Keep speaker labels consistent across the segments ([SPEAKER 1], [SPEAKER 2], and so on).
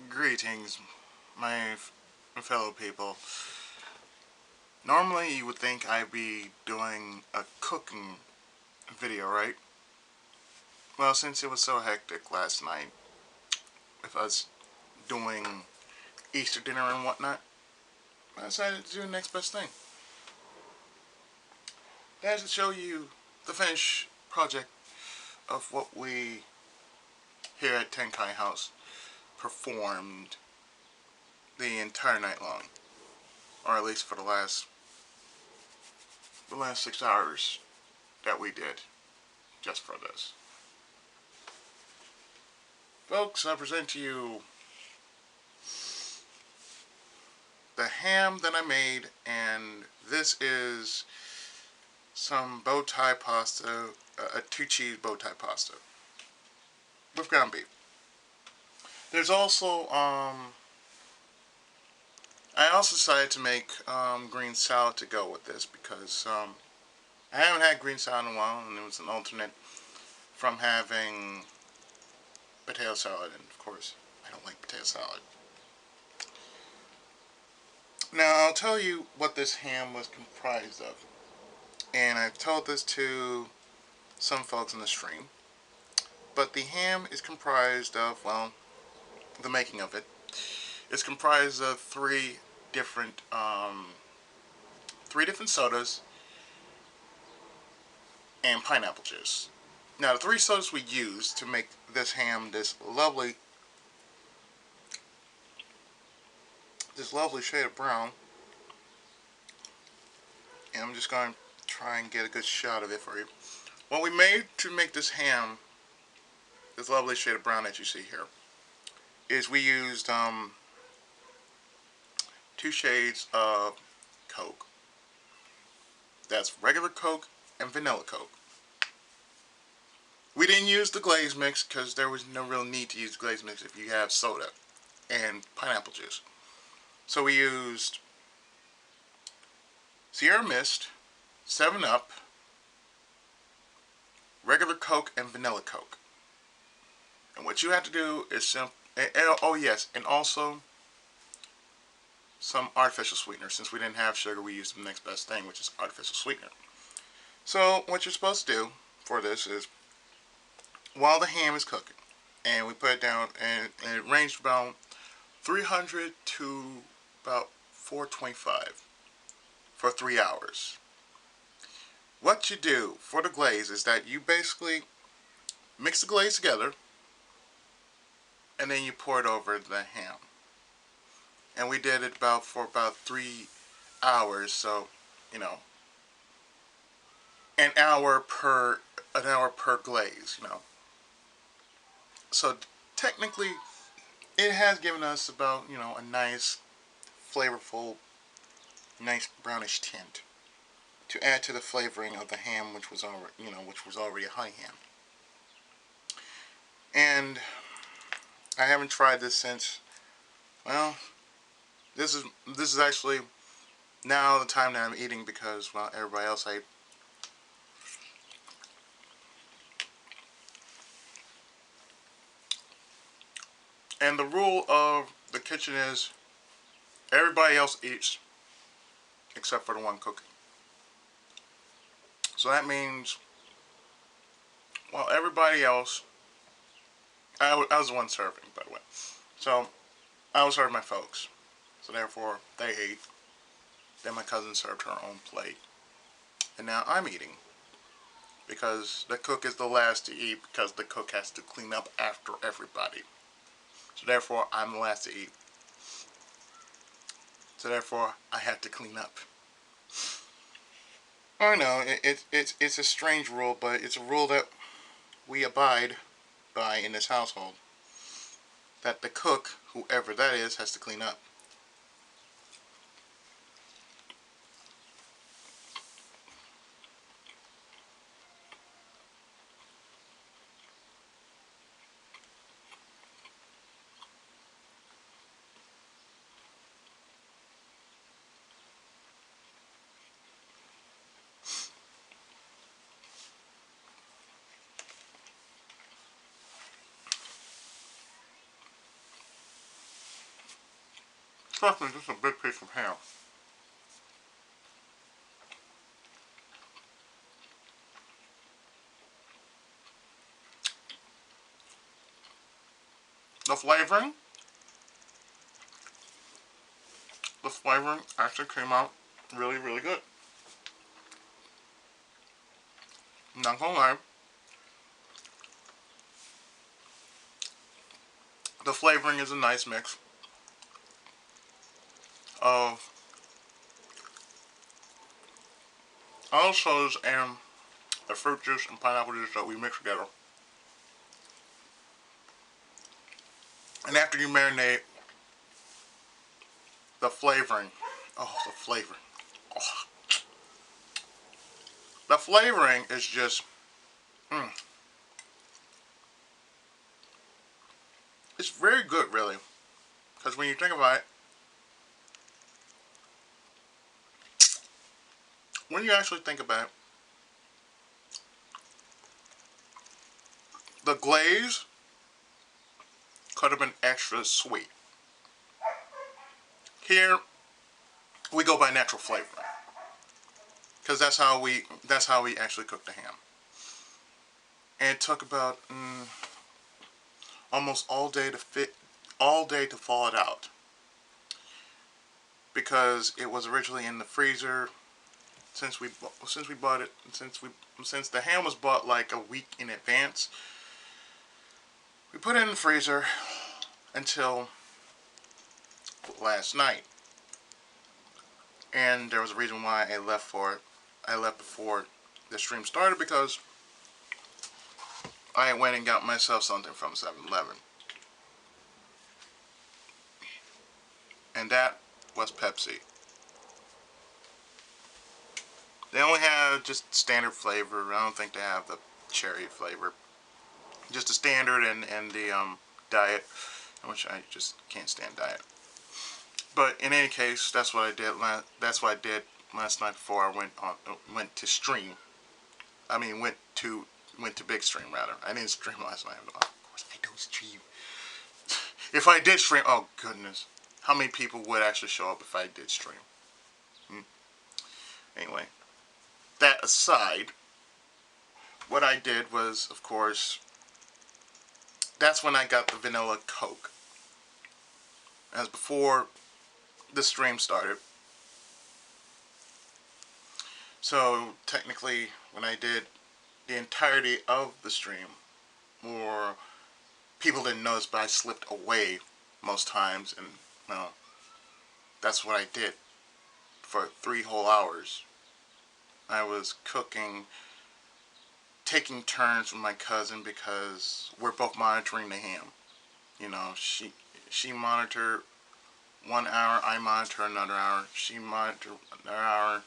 [SPEAKER 1] Greetings, my fellow people. Normally, you would think I'd be doing a cooking video, right? Well, since it was so hectic last night with us doing Easter dinner and whatnot, I decided to do the next best thing. That is to show you the finished project of what we here at Tenkai House performed the entire night long, or at least for the last 6 hours that we did just for this. Folks, I present to you the ham that I made, and this is some bow tie pasta, a 2 cheese bow tie pasta with ground beef. There's also, I also decided to make green salad to go with this because I haven't had green salad in a while, and it was an alternate from having potato salad, and of course, I don't like potato salad. Now, I'll tell you what this ham was comprised of, and I've told this to some folks in the stream, but the ham is comprised of, well, the making of it is comprised of different, three different sodas and pineapple juice. Now, the three sodas we used to make this ham this lovely shade of brown, and I'm just going to try and get a good shot of it for you. What we made to make this ham, this lovely shade of brown that you see here, is we used 2 shades of Coke. That's regular Coke and vanilla Coke. We didn't use the glaze mix because there was no real need to use the glaze mix if you have soda and pineapple juice. So we used Sierra Mist, 7-Up, regular Coke, and vanilla Coke. And what you have to do is oh yes, and also some artificial sweetener. Since we didn't have sugar, we used the next best thing, which is artificial sweetener. So what you're supposed to do for this is, while the ham is cooking, and we put it down, and it ranged about 300 to about 425 for 3 hours. What you do for the glaze is that you basically mix the glaze together, and then you pour it over the ham. And we did it for about 3 hours, so an hour per glaze, So technically, it has given us about a nice, flavorful, nice brownish tint to add to the flavoring of the ham, which was already a honey ham. And I haven't tried this since. Well, this is actually now the time that I'm eating because, well, everybody else ate. And the rule of the kitchen is everybody else eats except for the one cooking. So that means, well, everybody else, I was the one serving, by the way. So I was serving my folks. So therefore, they ate. Then my cousin served her own plate. And now I'm eating. Because the cook is the last to eat, because the cook has to clean up after everybody. So therefore, I'm the last to eat. So therefore, I have to clean up. I know, it's a strange rule, but it's a rule that we abide by in this household. That the cook, whoever that is, has to clean up. expecting just a big piece of ham. The flavoring, actually came out really, really good. Not gonna lie. The flavoring is a nice mix of all sodas and the fruit juice and pineapple juice that we mix together. And after you marinate, the flavoring, oh, the flavoring. Oh. The flavoring is just, it's very good, really. Because when you think about it, when you actually think about it, the glaze could have been extra sweet. Here, we go by natural flavoring. Because that's how we actually cook the ham. And it took about almost all day to thaw it out, because it was originally in the freezer. Since we bought it, since the ham was bought like a week in advance, we put it in the freezer until last night. And there was a reason why I left before the stream started, because I went and got myself something from 7-Eleven. And that was Pepsi. They only have just standard flavor. I don't think they have the cherry flavor. Just the standard and the diet, which I just can't stand diet. But in any case, that's what I did. That's what I did last night before I went to stream. I mean, went to big stream rather. I didn't stream last night. Of course, I don't stream. If I did stream, oh goodness, how many people would actually show up if I did stream? Anyway, that aside, what I did was, of course, that's when I got the vanilla Coke. As before the stream started. So technically, when I did the entirety of the stream, or people didn't notice, but I slipped away most times, and well, that's what I did for 3 whole hours. I was cooking, taking turns with my cousin, because we're both monitoring the ham. You know, she monitored 1 hour, I monitor another hour, she monitored another hour,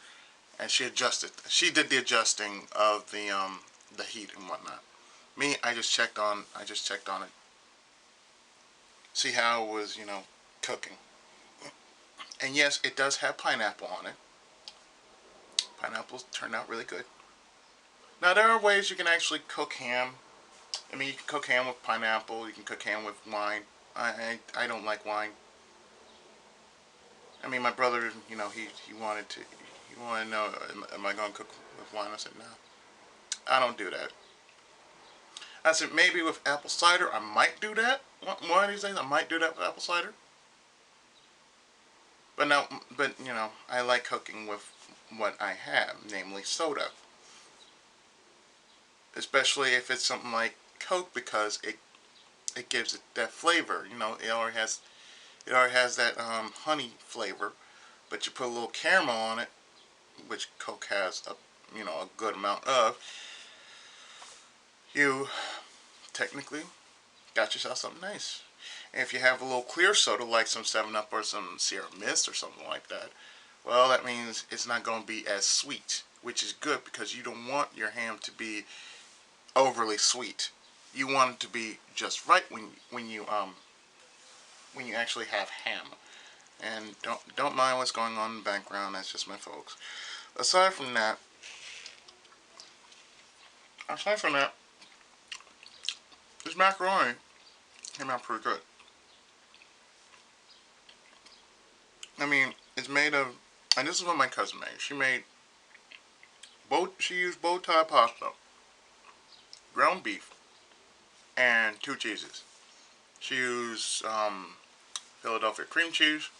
[SPEAKER 1] and she adjusted. She did the adjusting of the heat and whatnot. Me, I just checked on it, see how it was, cooking. And yes, it does have pineapple on it. Pineapples turned out really good. Now, there are ways you can actually cook ham. I mean, you can cook ham with pineapple. You can cook ham with wine. I don't like wine. I mean, my brother, he wanted to know, am I going to cook with wine? I said, no. I don't do that. I said, maybe with apple cider, I might do that. One of these days, I might do that with apple cider. But no, I like cooking with what I have, namely soda. Especially if it's something like Coke, because it gives it that flavor. It already has that honey flavor, but you put a little caramel on it, which Coke has a good amount of. You technically got yourself something nice. And if you have a little clear soda, like some 7-Up or some Sierra Mist or something like that, well, that means it's not going to be as sweet, which is good, because you don't want your ham to be overly sweet. You want it to be just right when you actually have ham. And don't mind what's going on in the background. That's just my folks. Aside from that, this macaroni came out pretty good. I mean, it's made of, and this is what my cousin made. She used bow tie pasta, ground beef, and 2 cheeses. She used Philadelphia cream cheese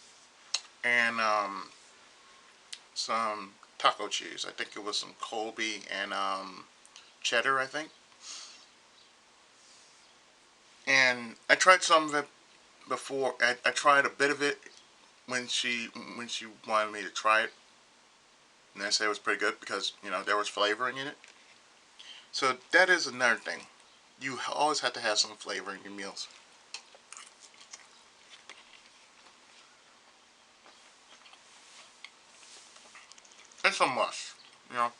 [SPEAKER 1] and some taco cheese. I think it was some Colby and cheddar, I think. And I tried some of it before. I tried a bit of it when she wanted me to try it, and I said it was pretty good because there was flavoring in it. So that is another thing. You always have to have some flavor in your meals. It's a must, you know.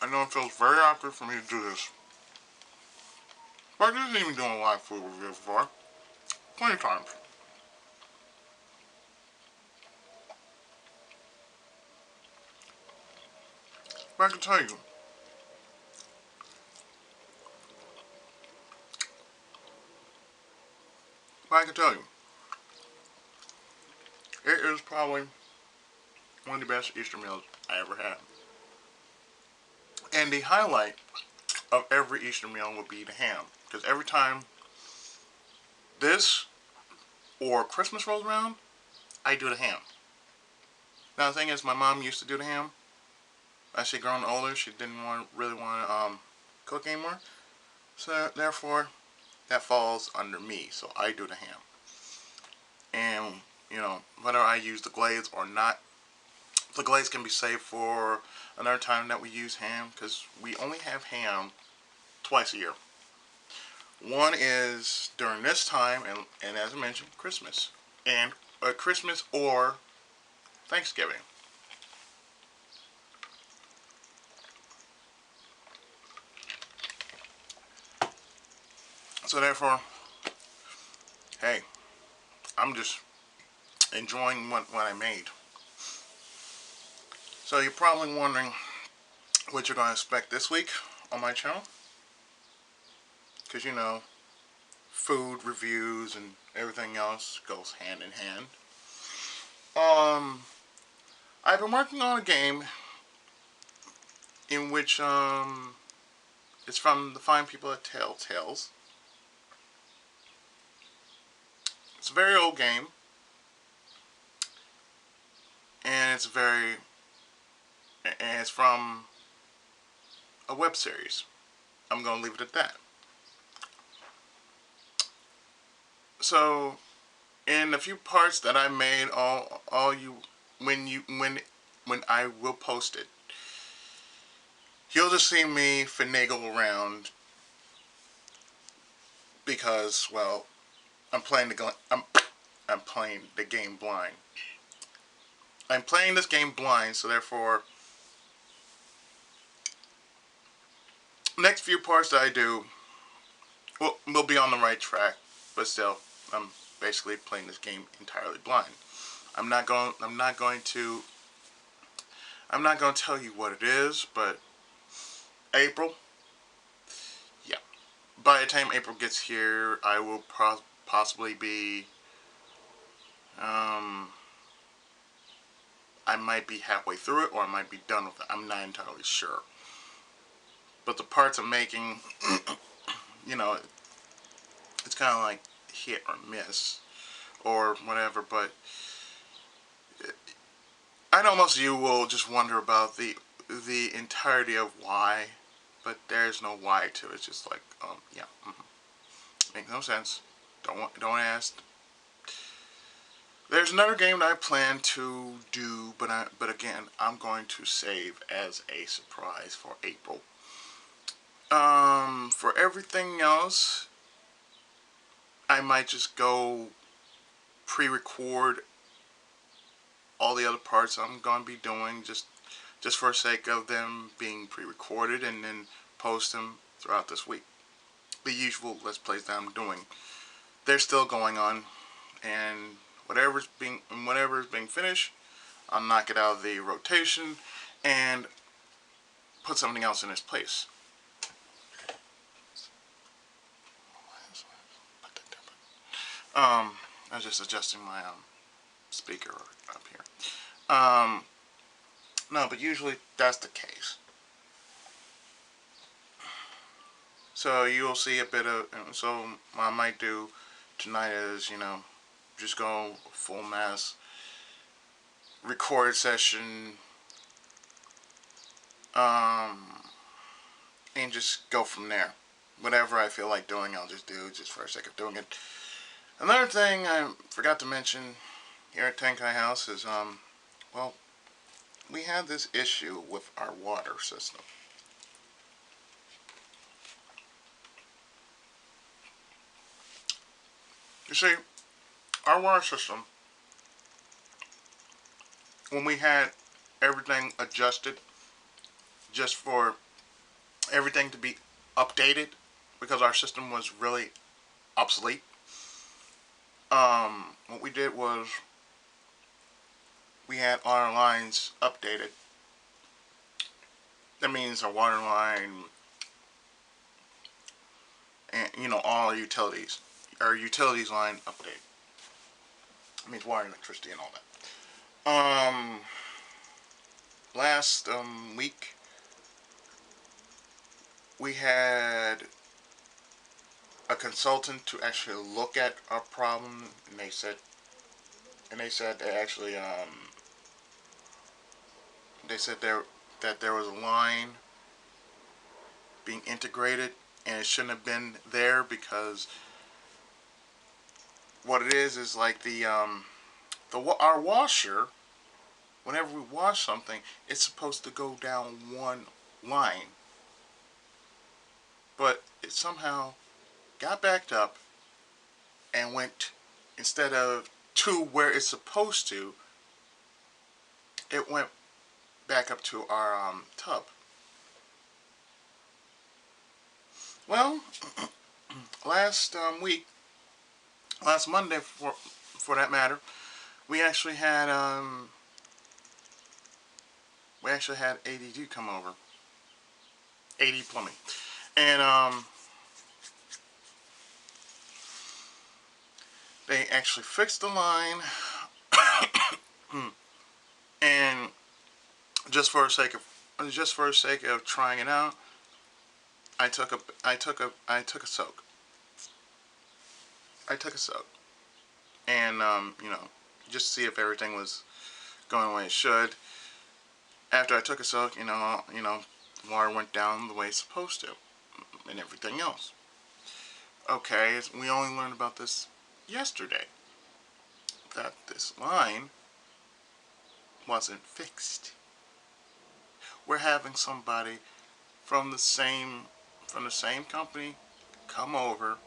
[SPEAKER 1] I know it feels very awkward for me to do this, but I didn't even do a live food review before. Plenty of times. But I can tell you, but I can tell you, it is probably one of the best Easter meals I ever had. And the highlight of every Easter meal would be the ham. Because every time this or Christmas rolls around, I do the ham. Now the thing is, my mom used to do the ham. As she grown older, she didn't really want to cook anymore. So therefore, that falls under me. So I do the ham. And whether I use the glaze or not, the glaze can be saved for another time that we use ham, because we only have ham twice a year. One is during this time, and as I mentioned, Christmas. And Christmas or Thanksgiving. So therefore, hey, I'm just enjoying what I made. So you're probably wondering what you're going to expect this week on my channel. Because food reviews and everything else goes hand in hand. I've been working on a game in which it's from the fine people at Telltales. It's a very old game, and it's from a web series. I'm gonna leave it at that. So, in a few parts that I made, when I will post it, you'll just see me finagle around because, well, I'm playing I'm playing the game blind. I'm playing this game blind, so therefore, next few parts that I do will be on the right track, but still, I'm basically playing this game entirely blind. I'm not going to tell you what it is, but April, yeah. By the time April gets here, I will possibly be, I might be halfway through it, or I might be done with it. I'm not entirely sure. But the parts I'm making, it's kind of like hit or miss, or whatever, but I know most of you will just wonder about the entirety of why, but there's no why to it. It's just like, yeah, makes no sense. Don't ask. There's another game that I plan to do, but again, I'm going to save as a surprise for April. For everything else, I might just go pre-record all the other parts I'm going to be doing just for the sake of them being pre-recorded, and then post them throughout this week. The usual Let's Plays that I'm doing. they're still going on, and whatever's being finished, I'll knock it out of the rotation and put something else in its place. I was just adjusting my speaker up here. No, but usually that's the case. So you'll see a bit of. So what I might do tonight is, just go full mass record session, and just go from there. Whatever I feel like doing, I'll just do just for the sake of doing it. Another thing I forgot to mention here at Tenkai House is, well, we had this issue with our water system. You see, our water system, when we had everything adjusted just for everything to be updated, because our system was really obsolete, what we did was we had our lines updated. That means our water line and, all our utilities. Our utilities line update. It means water, electricity, and all that. Last week we had a consultant to actually look at our problem, and they said that there was a line being integrated, and it shouldn't have been there, because what it is like our washer. Whenever we wash something, it's supposed to go down one line, but it somehow got backed up and went, instead of to where it's supposed to, it went back up to our tub. Well, last last Monday, for that matter, we actually had ADD come over, AD Plumbing, and they actually fixed the line, and just for the sake of trying it out, I took a soak. And just to see if everything was going the way it should. After I took a soak, water went down the way it's supposed to, and everything else. Okay, we only learned about this yesterday, that this line wasn't fixed. We're having somebody from the same company come over,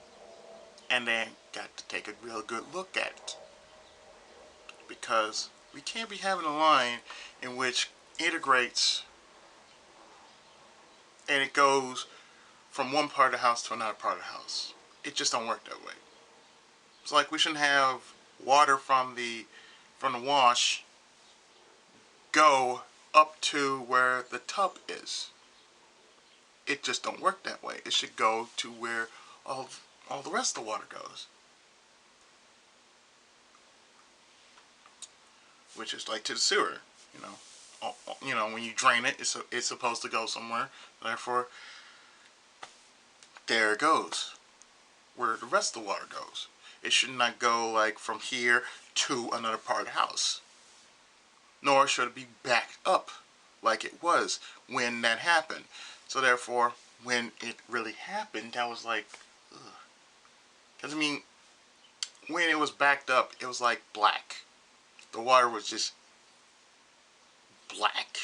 [SPEAKER 1] and they got to take a real good look at it, because we can't be having a line in which integrates and it goes from one part of the house to another part of the house. It just don't work that way. It's like we shouldn't have water from the wash go up to where the tub is. It just don't work that way. It should go to where all the rest of the water goes, which is like to the sewer. When you drain it, it's supposed to go somewhere. Therefore, there it goes, where the rest of the water goes. It should not go like from here to another part of the house. Nor should it be backed up like it was when that happened. So therefore, when it really happened, that was like, ugh. Because when it was backed up, it was like black. The water was just black.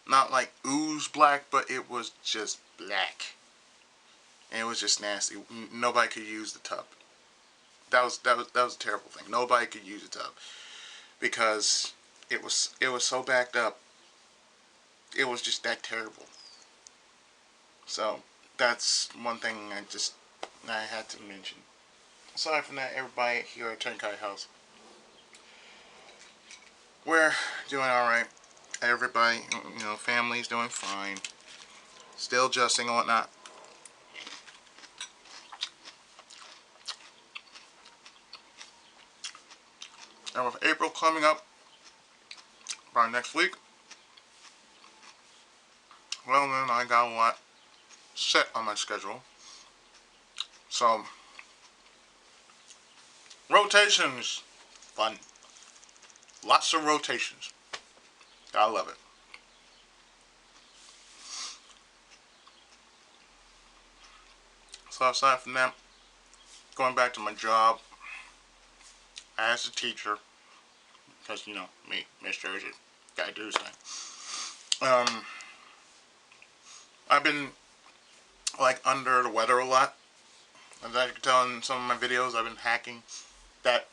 [SPEAKER 1] Not like ooze black, but it was just black. And it was just nasty. Nobody could use the tub. That was a terrible thing. Nobody could use the tub, because it was so backed up. It was just that terrible. So that's one thing I had to mention. aside from that, everybody here at Tenkai House, we're doing alright. Everybody, family's doing fine. Still adjusting and whatnot. And with April coming up by next week, well then I got a lot set on my schedule. So, rotations, fun. Lots of rotations. I love it. So aside from that, going back to my job as a teacher, because me, Miss Jersey, gotta do something. I've been like under the weather a lot. As I can tell in some of my videos, I've been hacking that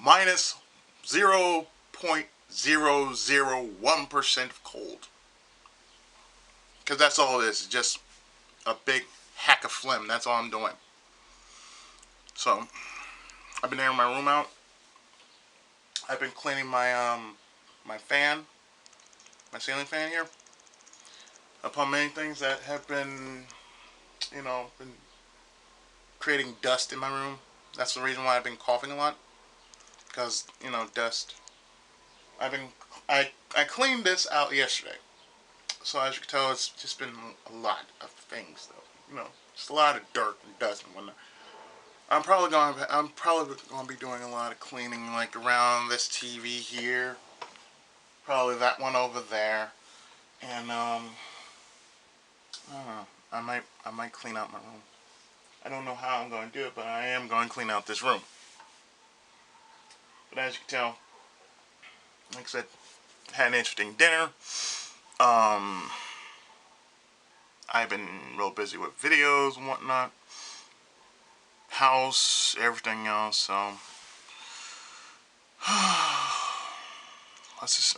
[SPEAKER 1] minus 0.001% of cold. Because that's all it is. It's just a big hack of phlegm. That's all I'm doing. So, I've been airing my room out. I've been cleaning my my fan, my ceiling fan here. Upon many things that have been, been creating dust in my room. That's the reason why I've been coughing a lot. Because, dust. I cleaned this out yesterday. So as you can tell, it's just been a lot of things though. Just a lot of dirt and dust and whatnot. I'm probably going to be doing a lot of cleaning, like around this TV here. Probably that one over there. And I don't know. I might clean out my room. I don't know how I'm going to do it, but I am going to clean out this room. But as you can tell, like I said, had an interesting dinner. I've been real busy with videos and whatnot. House, everything else, so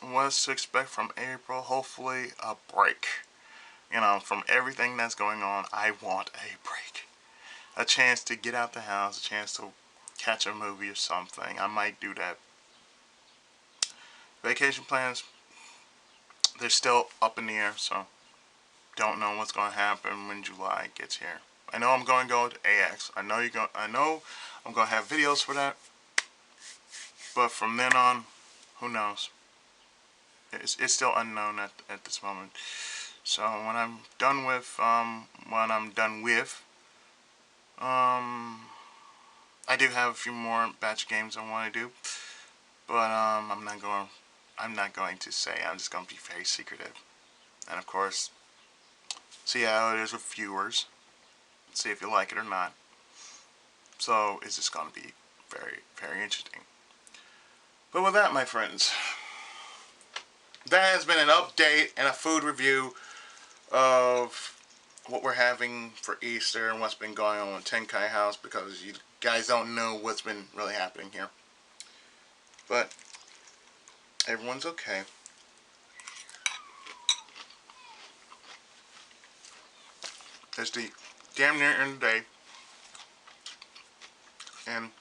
[SPEAKER 1] what's to expect from April? Hopefully a break. From everything that's going on, I want a break. A chance to get out the house, a chance to catch a movie or something. I might do that. Vacation plans, they're still up in the air, so don't know what's going to happen when July gets here. I know I'm going to go to AX. I know I'm going to have videos for that. But from then on, who knows? It's still unknown at this moment. So when I'm done with I do have a few more batch games I want to do, but I'm not going to say. I'm just going to be very secretive, and of course, see how it is with viewers. See if you like it or not. So it's just going to be very, very interesting. But with that, my friends, that has been an update and a food review of what we're having for Easter and what's been going on with Tenkai House, because you guys don't know what's been really happening here. But everyone's okay. It's the damn near end of the day, and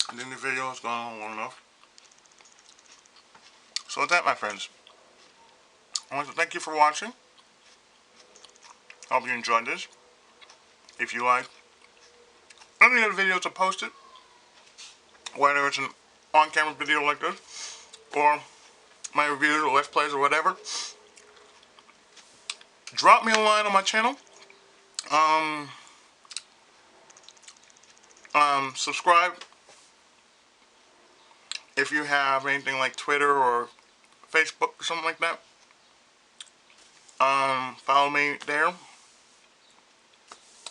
[SPEAKER 1] I think the video has gone on long enough. So with that, my friends, I want to thank you for watching. Hope you enjoyed this. If you like any of the videos I posted, whether it's an on-camera video like this, or my reviews or let's plays or whatever, drop me a line on my channel. Subscribe if you have anything like Twitter or Facebook or something like that. Follow me there.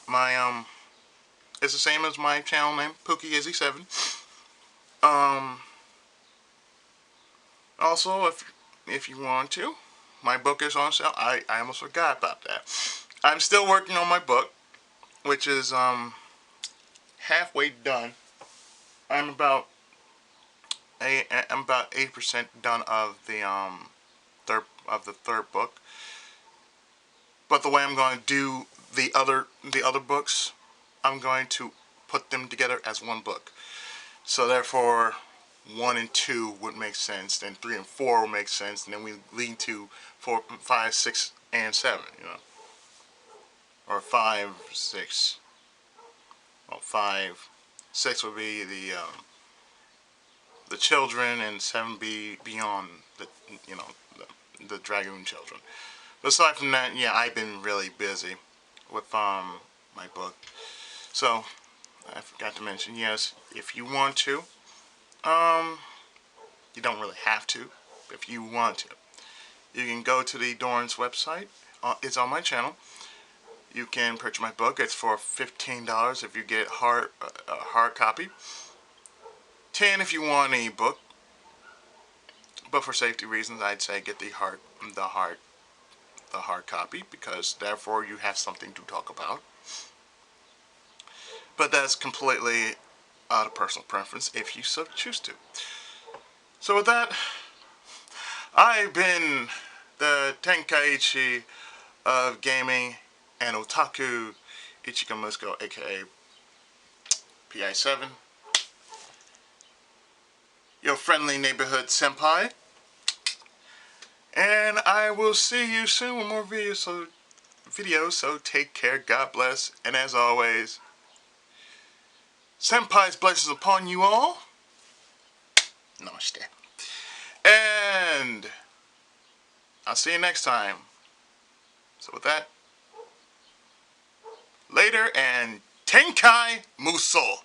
[SPEAKER 1] My it's the same as my channel name, PookieIzzy7. Also, if you want to, my book is on sale. I almost forgot about that. I'm still working on my book, which is halfway done. I'm about 8% done of the third book. But the way I'm going to do the other books, I'm going to put them together as one book. So therefore, 1 and 2 would make sense, then 3 and 4 would make sense, and then we lead to 4, 5, 6, and 7, you know, or 5, 6. Well, 5, 6 would be the children, and 7 be beyond the, you know, the dragoon children. But aside from that, yeah, I've been really busy with my book. So I forgot to mention, yes, if you want to, you don't really have to, but if you want to, you can go to the Dorn's website. It's on my channel. You can purchase my book. It's for $15 if you get a hard copy. $10 if you want an ebook. But for safety reasons, I'd say get the hard copy, because therefore you have something to talk about. But that's completely out of personal preference if you so choose to. So with that, I've been the Tenkai of gaming and otaku, Ichika Musco, aka PI7, your friendly neighborhood senpai, and I will see you soon with more videos, so take care, God bless, and as always, senpai's blessings upon you all. Namaste. And I'll see you next time. So with that, later, and Tenkai Muso.